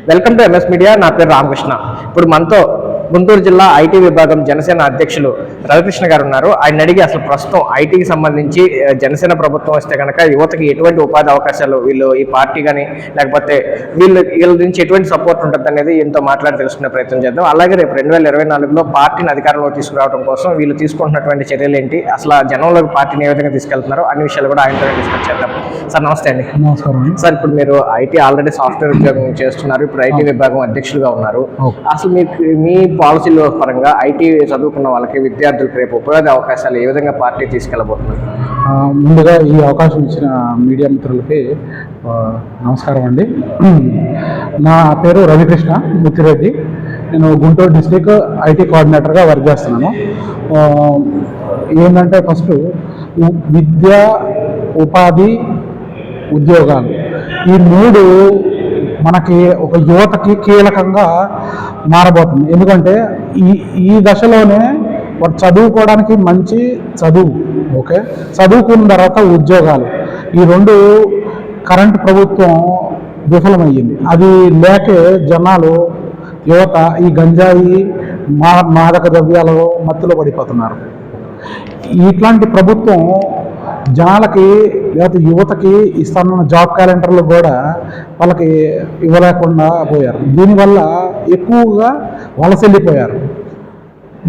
Welcome to MS media. నా పేరు రామకృష్ణ. ఇప్పుడు మనతో గుంటూరు జిల్లా ఐటీ విభాగం జనసేన అధ్యక్షులు రవికృష్ణ గారు ఉన్నారు. ఆయన అడిగి అసలు ప్రస్తుతం ఐటీకి సంబంధించి జనసేన ప్రభుత్వం వస్తే కనుక యువతకి ఎటువంటి ఉపాధి అవకాశాలు వీళ్ళు ఈ పార్టీ కానీ లేకపోతే వీళ్ళ నుంచి ఎటువంటి సపోర్ట్ ఉంటుంది అనేది ఎంతో మాట్లాడి తెలుసుకునే ప్రయత్నం చేద్దాం. అలాగే రేపు 2024లో పార్టీని అధికారంలో తీసుకురావడం కోసం వీళ్ళు తీసుకుంటున్నటువంటి చర్యలు ఏంటి, అసలు జనంలోకి పార్టీని ఏ విధంగా తీసుకెళ్తున్నారు అన్ని విషయాలు కూడా ఆయనతో డిస్కస్ చేద్దాం. సార్ నమస్తే అండి. నమస్కారం సార్. ఇప్పుడు మీరు ఐటీ ఆల్రెడీ సాఫ్ట్వేర్ ఉద్యోగం చేస్తున్నారు, ఇప్పుడు ఐటీ విభాగం అధ్యక్షులుగా ఉన్నారు. అసలు మీ పాలసీల పరంగా ఐటీ చదువుకున్న వాళ్ళకి విద్యార్థులకు రేపు ఉపాధి అవకాశాలు ఏ విధంగా పార్టీ తీసుకెళ్ళబోతున్నారు? ముందుగా ఈ అవకాశం ఇచ్చిన మీడియా మిత్రులకి నమస్కారం అండి. నా పేరు రవికృష్ణ ముత్తిరెడ్డి. నేను గుంటూరు డిస్ట్రిక్ట్ ఐటీ కోఆర్డినేటర్గా వర్క్ చేస్తున్నాను. ఏంటంటే ఫస్ట్ విద్య, ఉపాధి, ఉద్యోగాలు ఈ మూడు మనకి ఒక యువతకి కీలకంగా మారబోతుంది. ఎందుకంటే ఈ దశలోనే వారు చదువుకోవడానికి మంచి చదువు, ఓకే, చదువుకున్న తర్వాత ఉద్యోగాలు, ఈ రెండు కరెంట్ ప్రభుత్వం విఫలమయ్యింది. అది లేకే జనాలు యువత ఈ గంజాయి మాదక ద్రవ్యాలు మత్తులో పడిపోతున్నారు. ఇట్లాంటి ప్రభుత్వం జనాలకి లేకపోతే యువతకి ఇస్తున్న జాబ్ క్యాలెండర్లు కూడా వాళ్ళకి ఇవ్వలేకుండా పోయారు. దీనివల్ల ఎక్కువగా వలస వెళ్ళిపోయారు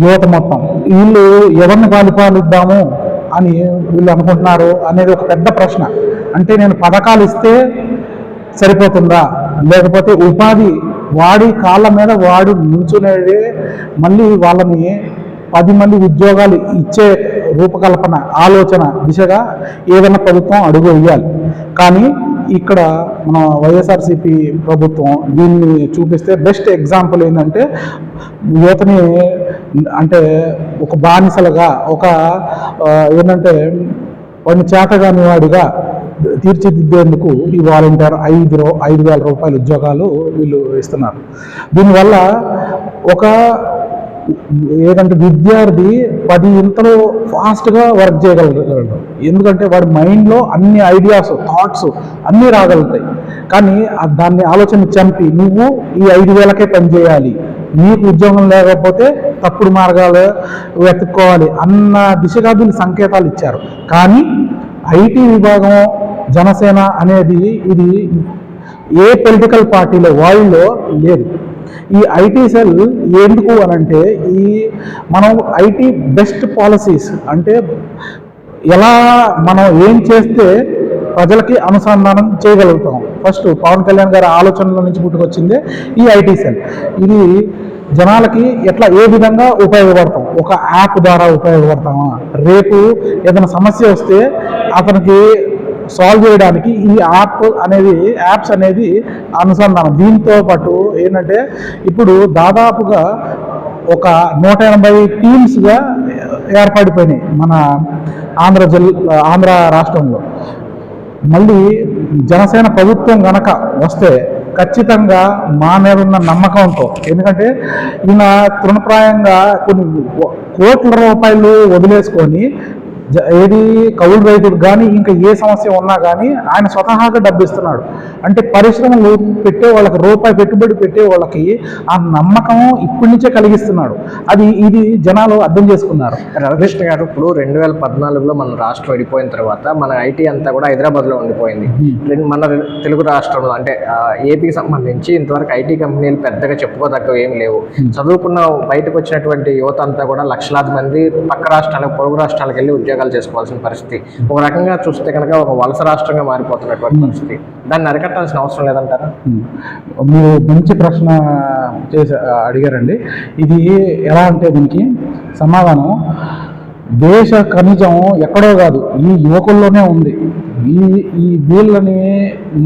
యువత మొత్తం. వీళ్ళు ఎవరిని పాలిద్దాము అని వీళ్ళు అనుకుంటున్నారు అనేది ఒక పెద్ద ప్రశ్న. అంటే నేను పథకాలు ఇస్తే సరిపోతుందా, లేకపోతే ఉపాధి వాడి కాళ్ళ మీద వాడు నుంచునేదే మళ్ళీ వాళ్ళని 10 మంది ఉద్యోగాలు ఇచ్చే రూపకల్పన ఆలోచన దిశగా ఏదైనా ప్రభుత్వం అడుగు వేయాలి. కానీ ఇక్కడ మన వైఎస్ఆర్సీపీ ప్రభుత్వం దీన్ని చూపిస్తే బెస్ట్ ఎగ్జాంపుల్ ఏంటంటే యువతని అంటే ఒక బానిసలుగా ఏంటంటే వాడిని చేతగాని వాడిగా తీర్చిదిద్దేందుకు ఈ వాలంటీర్ 5,000 రూపాయల ఉద్యోగాలు వీళ్ళు ఇస్తున్నారు. దీనివల్ల ఏదంటే విద్యార్థి 10 ఇంతలో ఫాస్ట్గా వర్క్ చేయగలుగుతాడు. ఎందుకంటే వాడి మైండ్లో అన్ని ఐడియాస్, థాట్స్ అన్నీ రాగలుగుతాయి. కానీ దాన్ని ఆలోచన చంపి నువ్వు ఈ 5,000కే పనిచేయాలి, నీకు ఉద్యోగం లేకపోతే తప్పుడు మార్గాలు వెతుక్కోవాలి అన్న దిశగా వీళ్ళు సంకేతాలు ఇచ్చారు. కానీ ఐటీ విభాగం జనసేన అనేది ఇది ఏ పొలిటికల్ పార్టీలో వాళ్ళలో లేదు. ఈ ఐటీ సెల్ ఎందుకు అనంటే మనం ఐటీ బెస్ట్ పాలసీస్ అంటే ఎలా మనం ఏం చేస్తే ప్రజలకి అనుసంధానం చేయగలుగుతాం. ఫస్ట్ పవన్ కళ్యాణ్ గారి ఆలోచనల నుంచి పుట్టుకొచ్చిందే ఈ ఐటీ సెల్. ఇది జనాలకి ఏ విధంగా ఉపయోగపడతాం, ఒక యాప్ ద్వారా ఉపయోగపడతామా, రేపు ఏదైనా సమస్య వస్తే అతనికి సాల్వ్ చేయడానికి ఈ యాప్స్ అనేది అనుసంధానం. దీంతో పాటు ఏంటంటే ఇప్పుడు దాదాపుగా ఒక 180 టీమ్స్గా ఏర్పడిపోయినాయి మన ఆంధ్ర రాష్ట్రంలో. మళ్ళీ జనసేన ప్రభుత్వం గనక వస్తే ఖచ్చితంగా మా మీద ఉన్న నమ్మకంతో, ఎందుకంటే ఈయన తృణప్రాయంగా కొన్ని కోట్ల రూపాయలు వదిలేసుకొని కౌలు రైతుడు కానీ ఇంకా ఏ సమస్య ఉన్నా కానీ ఆయన స్వతహాగా డబ్బు ఇస్తున్నాడు. అంటే పరిశ్రమలు పెట్టే వాళ్ళకి, రూపాయి పెట్టుబడి పెట్టే వాళ్ళకి ఆ నమ్మకం ఇప్పటి నుంచే కలిగిస్తున్నాడు. ఇది జనాలు అర్థం చేసుకున్నారు. రవికృష్ణ గారు, ఇప్పుడు 2014లో మన రాష్ట్రం విడిపోయిన తర్వాత మన ఐటీ అంతా కూడా హైదరాబాద్లో ఉండిపోయింది. మన తెలుగు రాష్ట్రంలో అంటే ఏపీకి సంబంధించి ఇంతవరకు ఐటీ కంపెనీలు పెద్దగా చెప్పుకోదగ్గవి ఏమి లేవు. చదువుకున్న బయటకు వచ్చినటువంటి యువత అంతా కూడా లక్షలాది మంది పక్క రాష్ట్రాలకు, పొరుగు రాష్ట్రాలకు వెళ్ళి ఉద్యోగాలు చేసుకోవాల్సిన పరిస్థితి. ఒక రకంగా చూస్తే కనుక ఒక వలస రాష్ట్రంగా మారిపోతున్నటువంటి పరిస్థితి. దాన్ని అరికట్టాల్సిన అవసరం లేదంటారా? మీరు మంచి ప్రశ్న అడిగారండి. ఇది ఎలా అంటే దీనికి సమాధానం దేశ ఖనిజం ఎక్కడో కాదు, ఈ యువకుల్లోనే ఉంది. వీళ్ళని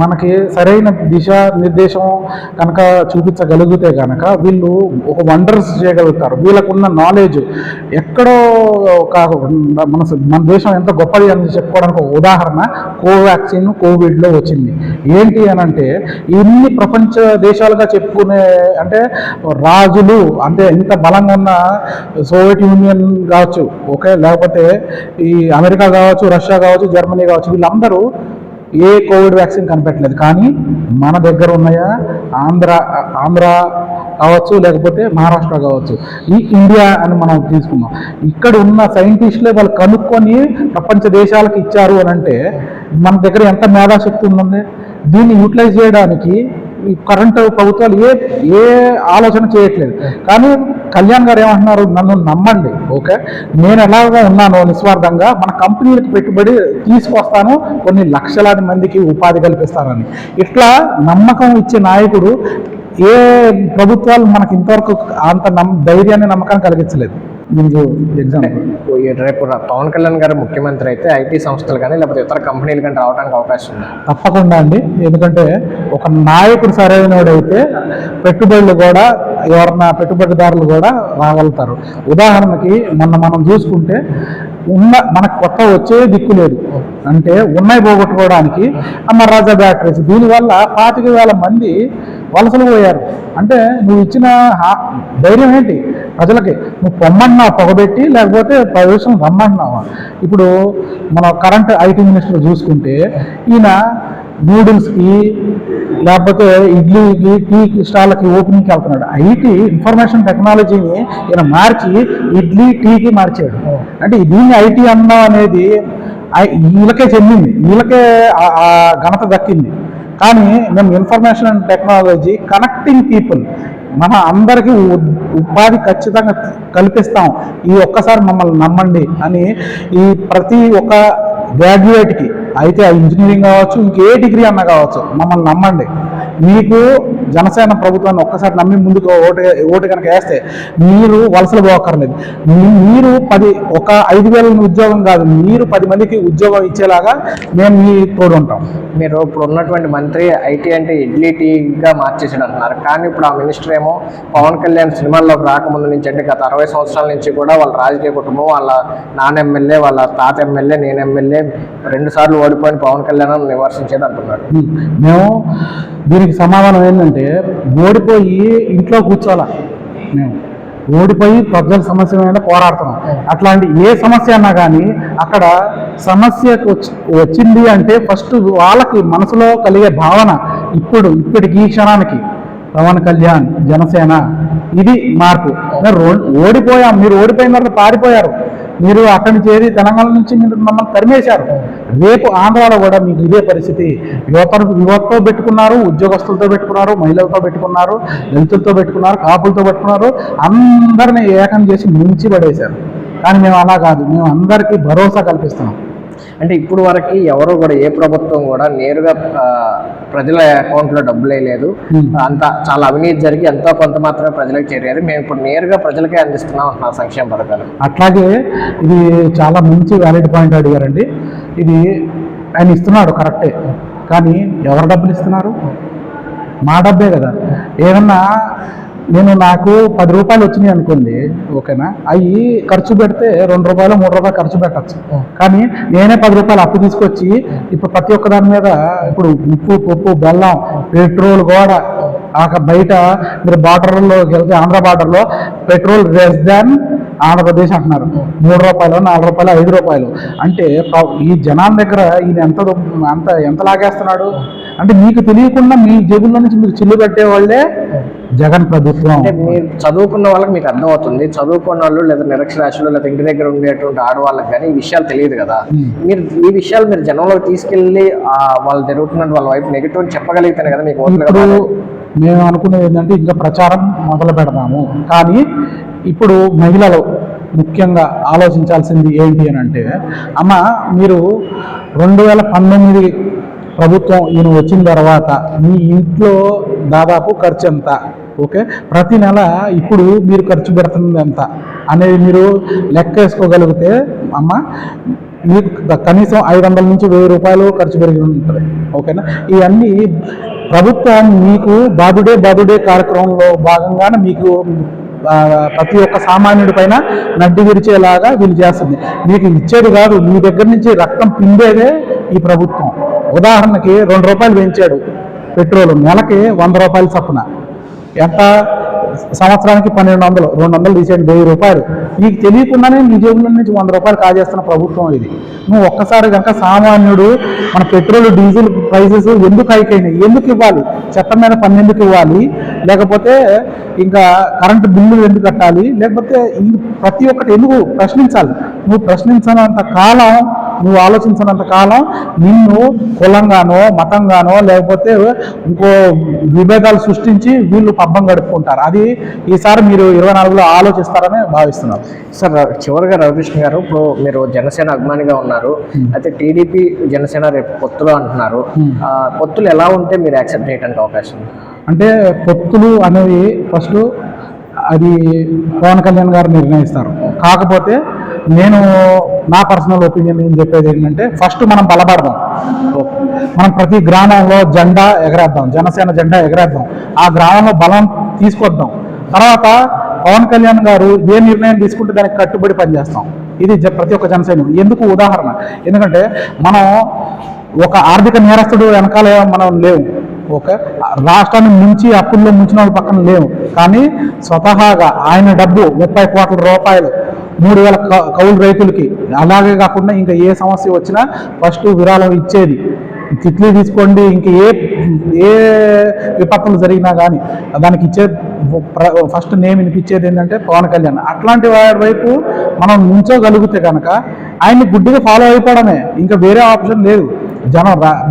మనకి సరైన దిశ నిర్దేశం కనుక చూపించగలిగితే కనుక వీళ్ళు ఒక వండర్స్ చేయగలుగుతారు. వీళ్ళకున్న నాలెడ్జ్ ఎక్కడో మన దేశం ఎంత గొప్పది అని చెప్పుకోవడానికి ఒక ఉదాహరణ కోవాక్సిన్ కోవిడ్లో వచ్చింది. ఏంటి అని అంటే ఇన్ని ప్రపంచ దేశాలుగా చెప్పుకునే అంటే రాజులు అంటే ఇంత బలంగా ఉన్న సోవియట్ యూనియన్ కావచ్చు, ఓకే, లేకపోతే ఈ అమెరికా కావచ్చు, రష్యా కావచ్చు, జర్మనీ కావచ్చు, వీళ్ళందరూ ఏ కోవిడ్ వ్యాక్సిన్ కనిపెట్టలేదు. కానీ మన దగ్గర ఉన్నాయా ఆంధ్ర కావచ్చు, లేకపోతే మహారాష్ట్ర కావచ్చు, ఈ ఇండియా అని మనం తీసుకున్నాం. ఇక్కడ ఉన్న సైంటిస్టులే వాళ్ళు కనుక్కొని ప్రపంచ దేశాలకు ఇచ్చారు అని అంటే మన దగ్గర ఎంత మేధాశక్తి ఉందండి. దీన్ని యూటిలైజ్ చేయడానికి ఈ కరెంటు ప్రభుత్వాలు ఏ ఆలోచన చేయట్లేదు. కానీ కళ్యాణ్ గారు ఏమంటున్నారు, నన్ను నమ్మండి, ఓకే, నేను ఎలాగా ఉన్నానో నిస్వార్థంగా మన కంపెనీలకు పెట్టుబడి తీసుకొస్తాను, కొన్ని లక్షలాది మందికి ఉపాధి కల్పిస్తానని. ఇట్లా నమ్మకం ఇచ్చే నాయకుడు ఏ ప్రభుత్వాలు మనకి ఇంతవరకు అంత ధైర్యాన్ని నమ్మకాన్ని కలిగించలేదు. మీకు ఎగ్జాంపుల్, రేపు పవన్ కళ్యాణ్ గారు ముఖ్యమంత్రి అయితే ఐటీ సంస్థలు కానీ లేకపోతే ఇతర కంపెనీలు కానీ రావడానికి అవకాశం ఉంది? తప్పకుండా అండి. ఎందుకంటే ఒక నాయకుడు సరైనవాడైతే పెట్టుబడులు కూడా ఎవరన్నా పెట్టుబడిదారులు కూడా రాగలుగుతారు. ఉదాహరణకి మనం చూసుకుంటే మనకు కొత్త వచ్చే దిక్కు లేదు అంటే ఉన్నాయి పోగొట్టుకోవడానికి అమర్రాజా బ్యాటరీస్, దీనివల్ల 25,000 మంది వలసలు పోయారు. అంటే నువ్వు ఇచ్చిన ధైర్యం ఏంటి ప్రజలకి? నువ్వు పొమ్మన్నావు పొగబెట్టి, లేకపోతే 10 నిమిషాలు రమ్మన్నావా? ఇప్పుడు మన కరెంట్ ఐటీ మినిస్టర్ చూసుకుంటే ఈయన నూడిల్స్కి లేకపోతే ఇడ్లీకి టీ స్టాళ్ళకి ఓపెనింగ్కి వెళ్తున్నాడు. ఐటీ ఇన్ఫర్మేషన్ టెక్నాలజీని ఈయన మార్చి ఇడ్లీ టీకి మార్చాడు. అంటే దీన్ని ఐటీ అన్నా అనేది వీళ్ళకే చెందింది, వీళ్ళకే ఆ ఘనత దక్కింది. కానీ మేము information and technology connecting people, మన అందరికీ ఉపాధి ఖచ్చితంగా కల్పిస్తాం, ఈ ఒక్కసారి మమ్మల్ని నమ్మండి అని ఈ ప్రతి ఒక్క గ్రాడ్యుయేట్కి అయితే ఇంజనీరింగ్ కావచ్చు, ఇంకే డిగ్రీ అన్న కావచ్చు, మమ్మల్ని నమ్మండి, మీకు జనసేన ప్రభుత్వాన్ని ఒక్కసారి నమ్మి ముందుకు ఓటు కనుక వేస్తే మీరు వలసలు పోక్కర్లేదు. మీరు 5,000 ఉద్యోగం కాదు, మీరు 10 మందికి ఉద్యోగం ఇచ్చేలాగా మేము మీ తోడు ఉంటాం. మీరు ఇప్పుడు ఉన్నటువంటి మంత్రి ఐటీ అంటే ఇడ్లీ టీగా మార్చేసాడు అంటున్నారు. కానీ ఇప్పుడు ఆ మినిస్టర్ ఏమో పవన్ కళ్యాణ్ సినిమాల్లోకి రాకముందు నుంచి అంటే గత 60 సంవత్సరాల నుంచి కూడా వాళ్ళ రాజకీయ కుటుంబం, వాళ్ళ నాన్న ఎమ్మెల్యే, వాళ్ళ తాత ఎమ్మెల్యే, నేను ఎమ్మెల్యే 2 సార్లు ఓడిపోయిన పవన్ కళ్యాణ్ నివర్శించేది అంటున్నాడు. మేము దీనికి సమాధానం ఏంటంటే, ఓడిపోయి ఇంట్లో కూర్చోాలా, మేము ఓడిపోయి ప్రజల సమస్య మీద పోరాడుతున్నాం. అట్లాంటి ఏ సమస్య అన్నా కానీ అక్కడ సమస్యకు వచ్చింది అంటే ఫస్ట్ వాళ్ళకి మనసులో కలిగే భావన ఇప్పటికి ఈ క్షణానికి పవన్ కళ్యాణ్ జనసేన ఇది మార్పు. ఓడిపోయాం, మీరు ఓడిపోయిన తర్వాత పారిపోయారు, మీరు అక్కడి నుంచి ఏది తెలంగాణ నుంచి మీరు మమ్మల్ని తరిమేశారు. రేపు ఆంధ్రాలో కూడా మీకు ఇదే పరిస్థితి. యువతతో పెట్టుకున్నారు, ఉద్యోగస్తులతో పెట్టుకున్నారు, మహిళలతో పెట్టుకున్నారు, దళితులతో పెట్టుకున్నారు, కాపులతో పెట్టుకున్నారు, అందరినీ ఏకం చేసి ముంచి పడేశారు. కానీ మేము అలా కాదు, మేము అందరికీ భరోసా కల్పిస్తున్నాం. అంటే ఇప్పుడు వరకు ఎవరు కూడా ఏ ప్రభుత్వం కూడా నేరుగా ప్రజల అకౌంట్లో డబ్బులు వేయలేదు. అంతా చాలా అవినీతి జరిగి ఎంతో కొంత మాత్రమే ప్రజలకు చేరారు. మేము ఇప్పుడు నేరుగా ప్రజలకే అందిస్తున్నాం అంటున్నారు సంక్షేమ పథకాలు. అట్లాగే ఇది చాలా మంచి వ్యాలిడ్ పాయింట్ అడిగారండి. ఇది ఆయన ఇస్తున్నాడు కరెక్టే, కానీ ఎవరు డబ్బులు ఇస్తున్నారు? మా డబ్బే కదా. ఏమన్నా నాకు 10 రూపాయలు వచ్చినాయి అనుకోండి, ఓకేనా, అవి ఖర్చు పెడితే 2 రూపాయలు 3 రూపాయలు ఖర్చు పెట్టచ్చు. కానీ నేనే 10 రూపాయలు అప్పు తీసుకొచ్చి ఇప్పుడు ప్రతి ఒక్క దాని మీద ఇప్పుడు ఉప్పు, పప్పు, బెల్లం, పెట్రోల్ కూడా బయట మీరు బార్డర్లో వెళ్తే ఆంధ్ర బార్డర్లో పెట్రోల్ లెస్ దాన్ ఆంధ్రప్రదేశ్ అంటున్నారు. 3 రూపాయలు, 4 రూపాయలు, 5 రూపాయలు. అంటే ఈ జనాల దగ్గర ఈయన ఎంత లాగేస్తున్నాడు అంటే మీకు తెలియకుండా మీ జేబుల్లో నుంచి మీకు చిల్లు పెట్టే వాళ్ళే జగన్ ప్రభుత్వం. అంటే మీరు చదువుకున్న వాళ్ళకి మీకు అర్థమవుతుంది, చదువుకున్న వాళ్ళు లేదా నిరక్షరాస్యులు లేదా ఇంటి దగ్గర ఉండేటువంటి ఆడవాళ్ళకి కానీ ఈ విషయాలు తెలియదు కదా. మీరు ఈ విషయాలు మీరు జనంలోకి తీసుకెళ్ళి వాళ్ళు జరుగుతున్నట్టు వాళ్ళ వైపు నెగిటివ్ చెప్పగలిగితేనే కదా మీకు ఓట్లు కదా. మేము అనుకునేది ఏంటంటే ఇంకా ప్రచారం మొదలు పెడతాము. కానీ ఇప్పుడు మహిళలు ముఖ్యంగా ఆలోచించాల్సింది ఏంటి అని అంటే, అమ్మ మీరు 2019 ప్రభుత్వం ఈయన వచ్చిన తర్వాత మీ ఇంట్లో దాదాపు ఖర్చు ఎంత, ఓకే, ప్రతి నెల ఇప్పుడు మీరు ఖర్చు పెడుతుంది ఎంత అనేది మీరు లెక్క వేసుకోగలిగితే అమ్మ మీకు కనీసం 500 నుంచి 1000 రూపాయలు ఖర్చు పెరిగి ఉంటుంది, ఓకేనా. ఇవన్నీ ప్రభుత్వం మీకు బాదుడే కార్యక్రమంలో భాగంగానే మీకు ప్రతి ఒక్క సామాన్యుడి పైన నడ్డి విరిచేలాగా వీళ్ళు చేస్తుంది. మీకు ఇచ్చేది కాదు, మీ దగ్గర నుంచి రక్తం పిండేదే ఈ ప్రభుత్వం. ఉదాహరణకి 2 రూపాయలు పెంచాడు పెట్రోల్, నెలకి 100 రూపాయలు చొప్పున, ఎంత సంవత్సరానికి 1200, 200 తీసేయండి, 1000 రూపాయలు నీకు తెలియకుండానే నీ జేబుల నుంచి 100 రూపాయలు కాజేస్తున్న ప్రభుత్వం ఇది. నువ్వు ఒక్కసారి కనుక సామాన్యుడు మన పెట్రోల్ డీజిల్ ప్రైసెస్ ఎందుకు హైక్ అయినాయి, ఎందుకు ఇవ్వాలి, చట్టం మీద పన్ను ఎందుకు ఇవ్వాలి, లేకపోతే ఇంకా కరెంటు బిల్లులు ఎందుకు కట్టాలి, లేకపోతే ప్రతి ఒక్కటి ఎందుకు ప్రశ్నించాలి. నువ్వు ప్రశ్నించినంత కాలం, నువ్వు ఆలోచించినంత కాలం నిన్ను కులంగానో మతంగానో లేకపోతే ఇంకో విభేదాలు సృష్టించి వీళ్ళు పబ్బం గడుపుకుంటారు. అది ఈసారి మీరు 24లో ఆలోచిస్తారని భావిస్తున్నారు. సార్ చివరిగా రవికృష్ణ గారు, ఇప్పుడు మీరు జనసేన అభిమానిగా ఉన్నారు, అయితే టీడీపీ జనసేన రేపు పొత్తులు అంటున్నారు. పొత్తులు ఎలా ఉంటే మీరు యాక్సెప్ట్ చేయడానికి అవకాశం? అంటే పొత్తులు అనేవి ఫస్ట్ అది పవన్ కళ్యాణ్ గారు నిర్ణయిస్తారు. కాకపోతే నేను నా పర్సనల్ ఒపీనియన్ ఏం చెప్పేది ఏంటంటే, ఫస్ట్ మనం బలపడదాం, మనం ప్రతి గ్రామంలో జెండా ఎగరేద్దాం, జనసేన జెండా ఎగరేద్దాం, ఆ గ్రామంలో బలం తీసుకొద్దాం. తర్వాత పవన్ కళ్యాణ్ గారు ఏ నిర్ణయం తీసుకుంటే దానికి కట్టుబడి పనిచేస్తాం. ఇది ప్రతి ఒక్క జనసైనికుడు. ఎందుకు ఉదాహరణ, ఎందుకంటే మనం ఒక ఆర్థిక నేరస్తుడు వెనకాల మనం లేవు, ఓకే, రాష్ట్రాన్ని ముంచి అప్పుల్లో ముంచిన వాళ్ళ పక్కన లేవు. కానీ స్వతహాగా ఆయన డబ్బు 30 కోట్ల రూపాయలు 3000 కౌలు రైతులకి, అలాగే కాకుండా ఇంకా ఏ సమస్య వచ్చినా ఫస్ట్ విరాళం ఇచ్చేది. తిట్లు తీసుకోండి, ఇంక ఏ విపత్తులు జరిగినా కానీ దానికి ఇచ్చే ఫస్ట్ నేమ్ వినిపించేది ఏంటంటే పవన్ కళ్యాణ్. అట్లాంటి వారి వైపు మనం నుంచోగలిగితే కనుక ఆయన్ని గుడ్డిగా ఫాలో అయిపోవడమే, ఇంకా వేరే ఆప్షన్ లేదు.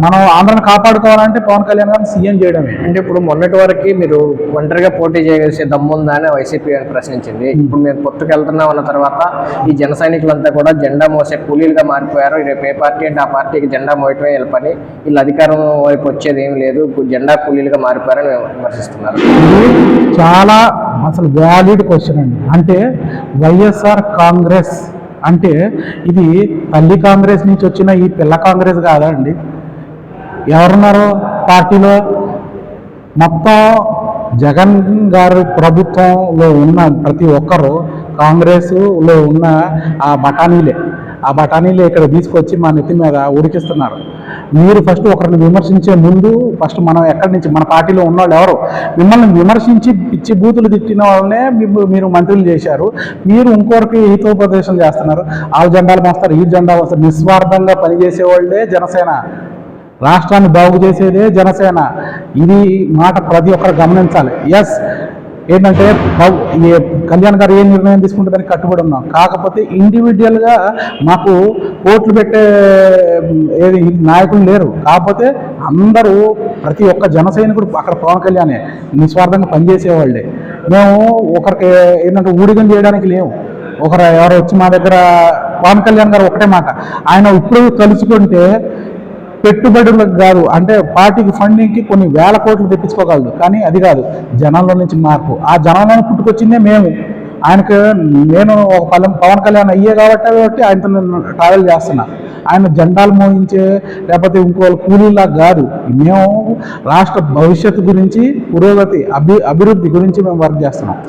మనం ఆంధ్రాని కాపాడుకోవాలంటే పవన్ కళ్యాణ్ గారిని సీఎం చేయడమే. అంటే ఇప్పుడు మొన్నటి వరకు మీరు ఒంటరిగా పోటీ చేసే దమ్ముందా అని వైసీపీ ప్రశ్నించింది. ఇప్పుడు మేము పొత్తుకు వెళ్తున్నాం అన్న తర్వాత ఈ జన సైనికులంతా కూడా జెండా మోసే కూలీలుగా మారిపోయారు. రేపు ఏ పార్టీ అంటే ఆ పార్టీకి జెండా మోయటమే వీళ్ళ పని, వీళ్ళు అధికారం వైపు వచ్చేది ఏం లేదు, జెండా కూలీలుగా మారిపోయారని విమర్శిస్తున్నారు. చాలా అసలు వ్యాలిడ్ క్వశ్చన్ అండి. అంటే వైఎస్ఆర్ కాంగ్రెస్ అంటే ఇది తల్లి కాంగ్రెస్ నుంచి వచ్చిన ఈ పిల్ల కాంగ్రెస్ కాదా అండి? ఎవరున్నారు పార్టీలో? మొత్తం జగన్ గారి ప్రభుత్వంలో ఉన్న ప్రతి ఒక్కరు కాంగ్రెస్లో ఉన్న ఆ బఠానీలే ఇక్కడ తీసుకొచ్చి మా నెత్తి మీద ఉడికిస్తున్నారు. మీరు ఫస్ట్ ఒకరిని విమర్శించే ముందు ఫస్ట్ మనం ఎక్కడి నుంచి, మన పార్టీలో ఉన్నవాళ్ళు ఎవరు, మిమ్మల్ని విమర్శించి పిచ్చి బూతులు తిట్టిన వాళ్ళనే మీరు మంత్రులు చేశారు. మీరు ఇంకొకరికి హితోపదేశం చేస్తున్నారు. ఆ జెండాలు మోస్తారు, ఈ జెండా మోస్తారు. నిస్వార్థంగా పనిచేసే వాళ్ళే జనసేన, రాష్ట్రాన్ని బాగు చేసేదే జనసేన. ఇది మాట ప్రతి ఒక్కరు గమనించాలి. ఎస్, ఏంటంటే కళ్యాణ్ గారు ఏ నిర్ణయం తీసుకుంటే దానికి కట్టుబడి ఉన్నాం. కాకపోతే ఇండివిజువల్గా మాకు ఓట్లు పెట్టే ఏది నాయకులు లేరు. కాకపోతే అందరూ ప్రతి ఒక్క జన సైనికుడు అక్కడ పవన్ కళ్యాణే నిస్వార్థంగా పనిచేసేవాళ్ళే. మేము ఒకరికి ఏంటంటే ఊడిగం చేయడానికి లేవు. ఎవరు వచ్చి మా దగ్గర పవన్ కళ్యాణ్ గారు ఒకటే మాట, ఆయన ఇప్పుడు తలుచుకుంటే పెట్టుబడులకు కాదు, అంటే పార్టీకి ఫండింగ్కి కొన్ని వేల కోట్లు తెప్పించుకోగలదు. కానీ అది కాదు, జనంలో నుంచి మార్పు. ఆ జనంలో పుట్టుకొచ్చిందే మేము. నేను ఒక పవన్ కళ్యాణ్ అయ్యే కాబట్టి ఆయనతో నేను ట్రావెల్ చేస్తున్నా. ఆయన జెండాలు మోయించే లేకపోతే ఇంకో కూలీలా కాదు. మేము రాష్ట్ర భవిష్యత్తు గురించి, పురోగతి, అభివృద్ధి గురించి మేము వర్క్ చేస్తున్నాం.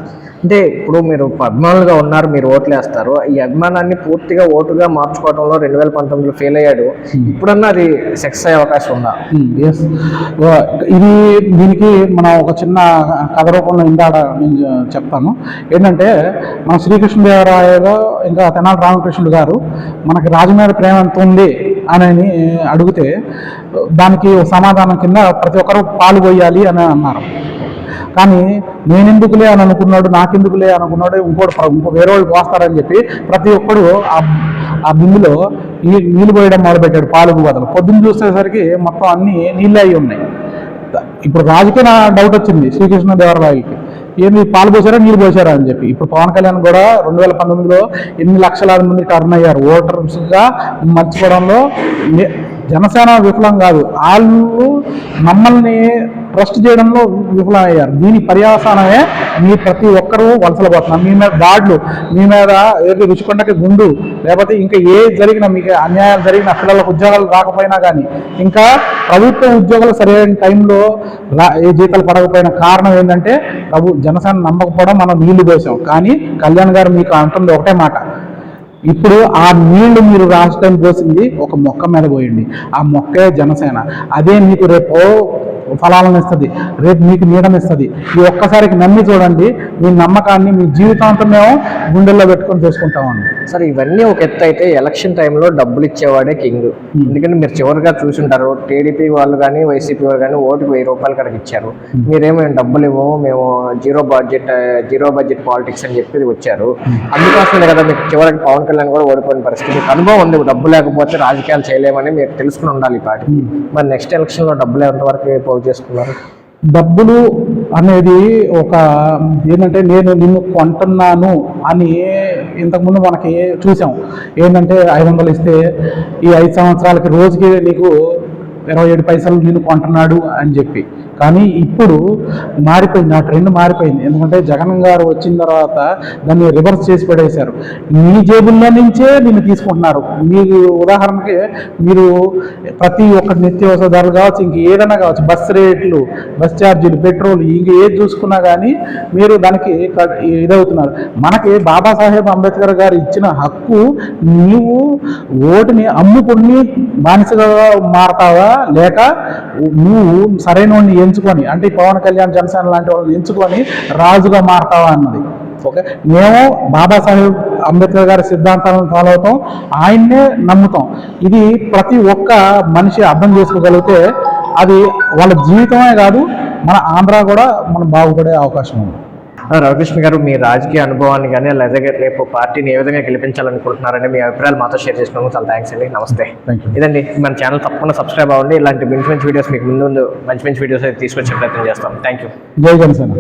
అంటే ఇప్పుడు మీరు అభిమానులుగా ఉన్నారు, మీరు ఓట్లు వేస్తారు. ఈ అభిమానాన్ని పూర్తిగా ఓటుగా మార్చుకోవడంలో 2019లో ఫెయిల్ అయ్యాడు. ఇప్పుడన్నా అది సక్సెస్ అయ్యే అవకాశం ఉందా? ఎస్, దీనికి మనం ఒక చిన్న కథ రూపంలో ఇందాక నేను చెప్తాను. ఏంటంటే మన శ్రీకృష్ణదేవరాయలో ఇంకా తెనాలి రామకృష్ణుడు గారు మనకి రాజు మీద ప్రేమ ఎంత ఉంది అని అడిగితే దానికి సమాధానం కింద ప్రతి ఒక్కరూ పాలు పోయాలి అని అన్నారు. కానీ నేనెందుకులే అని అనుకున్నాడు, నాకెందుకులే అనుకున్నాడు, ఇంకో వేరే వాళ్ళు పోస్తారని చెప్పి ప్రతి ఒక్కడు ఆ బిందులో నీళ్ళు పోయడం మొదలుపెట్టాడు, పాలకు బదులు. పొద్దున్న చూసేసరికి మొత్తం అన్నీ నీళ్ళే అయి ఉన్నాయి. ఇప్పుడు రాజుకే నా డౌట్ వచ్చింది శ్రీకృష్ణదేవరాయలకి, ఏంది పాలు పోసారా నీళ్ళు పోసారా అని చెప్పి. ఇప్పుడు పవన్ కళ్యాణ్ కూడా 2019లో 8 లక్షలాది మంది టర్న్ అయ్యారు ఓటర్స్గా మర్చిపోవడంలో. జనసేన విఫలం కాదు, వాళ్ళు మమ్మల్ని ట్రస్ట్ చేయడంలో విఫలమయ్యారు. దీని పర్యవసానమే మీ ప్రతి ఒక్కరూ వలసలు పోతున్నారు. మీ మీద దాడులు, మీ మీద ఏది రుచికొండకి గుండు, లేకపోతే ఇంకా ఏ జరిగినా, మీకు అన్యాయాలు జరిగిన పిల్లలకు ఉద్యోగాలు రాకపోయినా కానీ, ఇంకా ప్రభుత్వ ఉద్యోగాలు సరైన టైంలో ఏ జీతాలు పడకపోయిన కారణం ఏంటంటే జనసేన నమ్మకపోవడం. మనం నీళ్లు పోసాం. కానీ కళ్యాణ్ గారు మీకు అంటుంది ఒకటే మాట, ఇప్పుడు ఆ నీళ్లు మీరు రాష్ట్రం పోసింది ఒక మొక్క మీద పోయండి, ఆ మొక్కే జనసేన. అదే మీకు రేపు ఫలాలను ఇస్తుంది, రేపు మీకు నీడనిస్తుంది. ఈ ఒక్కసారికి నమ్మి చూడండి, మీ నమ్మకాన్ని మీ జీవితాంతం మేము గుండెల్లో పెట్టుకొని చూసుకుంటామండి. సార్ ఇవన్నీ ఒక ఎత్తు అయితే ఎలక్షన్ టైంలో డబ్బులు ఇచ్చేవాడే కింగ్. ఎందుకంటే మీరు చివరిగా చూసుంటారు, టీడీపీ వాళ్ళు కానీ వైసీపీ వాళ్ళు కానీ ఓటుకు 1000 రూపాయలు కనుక ఇచ్చారు, మీరేమో మేము డబ్బులు ఇవ్వము, మేము జీరో బడ్జెట్ పాలిటిక్స్ అని చెప్పి వచ్చారు. అందుకోసమే కదా మీకు చివరికి పవన్ కళ్యాణ్ కూడా ఓడిపోయిన పరిస్థితి. మీకు అనుభవం ఉంది, డబ్బు లేకపోతే రాజకీయాలు చేయలేమని మీరు తెలుసుకుని ఉండాలి ఈ పార్టీ. మరి నెక్స్ట్ ఎలక్షన్లో డబ్బులు ఎంతవరకు పోగు చేసుకున్నారు? డబ్బులు అనేది ఒక ఏంటంటే, నేను నిన్ను కొంటున్నాను అని ఇంతకుముందు మనకి చూసాం. ఏంటంటే 500 ఇస్తే ఈ 5 సంవత్సరాలకి రోజుకి నీకు 27 పైసలు నేను కొంటున్నాడు అని చెప్పి. కానీ ఇప్పుడు మారిపోయింది, ఆ ట్రెండ్ మారిపోయింది. ఎందుకంటే జగన్ గారు వచ్చిన తర్వాత దాన్ని రివర్స్ చేసి పడేశారు. మీ జేబుల్లో నుంచే నిన్ను తీసుకుంటున్నారు. మీరు ఉదాహరణకి మీరు ప్రతి ఒక్క నిత్యావసర ధరలు కావచ్చు, ఇంక ఏదైనా కావచ్చు, బస్ రేట్లు, బస్ ఛార్జీలు, పెట్రోల్, ఇంక ఏది చూసుకున్నా కానీ మీరు దానికి ఇదవుతున్నారు. మనకి బాబాసాహెబ్ అంబేద్కర్ గారు ఇచ్చిన హక్కు, నీవు ఓటుని అమ్ముకుని బానిసగా మారతావా, లేక నువ్వు సరైన వాడిని ఎంచుకొని, అంటే పవన్ కళ్యాణ్, జనసేన లాంటి వాళ్ళని ఎంచుకొని రాజుగా మారతావా అన్నది. ఓకే, మేము బాబాసాహెబ్ అంబేద్కర్ గారి సిద్ధాంతాలను ఫాలో అవుతాం, ఆయన్నే నమ్ముతాం. ఇది ప్రతి ఒక్క మనిషి అర్థం చేసుకోగలిగితే అది వాళ్ళ జీవితమే కాదు, మన ఆంధ్ర కూడా మనం బాగుపడే అవకాశం ఉంది. రవికృష్ణ గారు, మీ రాజకీయ అనుభవాన్ని కానీ అలాగే రేపు పార్టీని ఏ విధంగా గెలిపించాలనుకుంటున్నారని మీ అభిప్రాయాలు మాతో షేర్ చేసినందుకు చాలా థ్యాంక్స్ అండి. నమస్తే. ఇదండి మన ఛానల్, తప్పకుండా సబ్స్క్రైబ్ అవ్వండి. ఇలాంటి మంచి వీడియోస్ మీకు ముందు మంచి వీడియోస్ అయితే తీసుకొచ్చే ప్రయత్నం చేస్తాం. Thank you. జై జనసేన.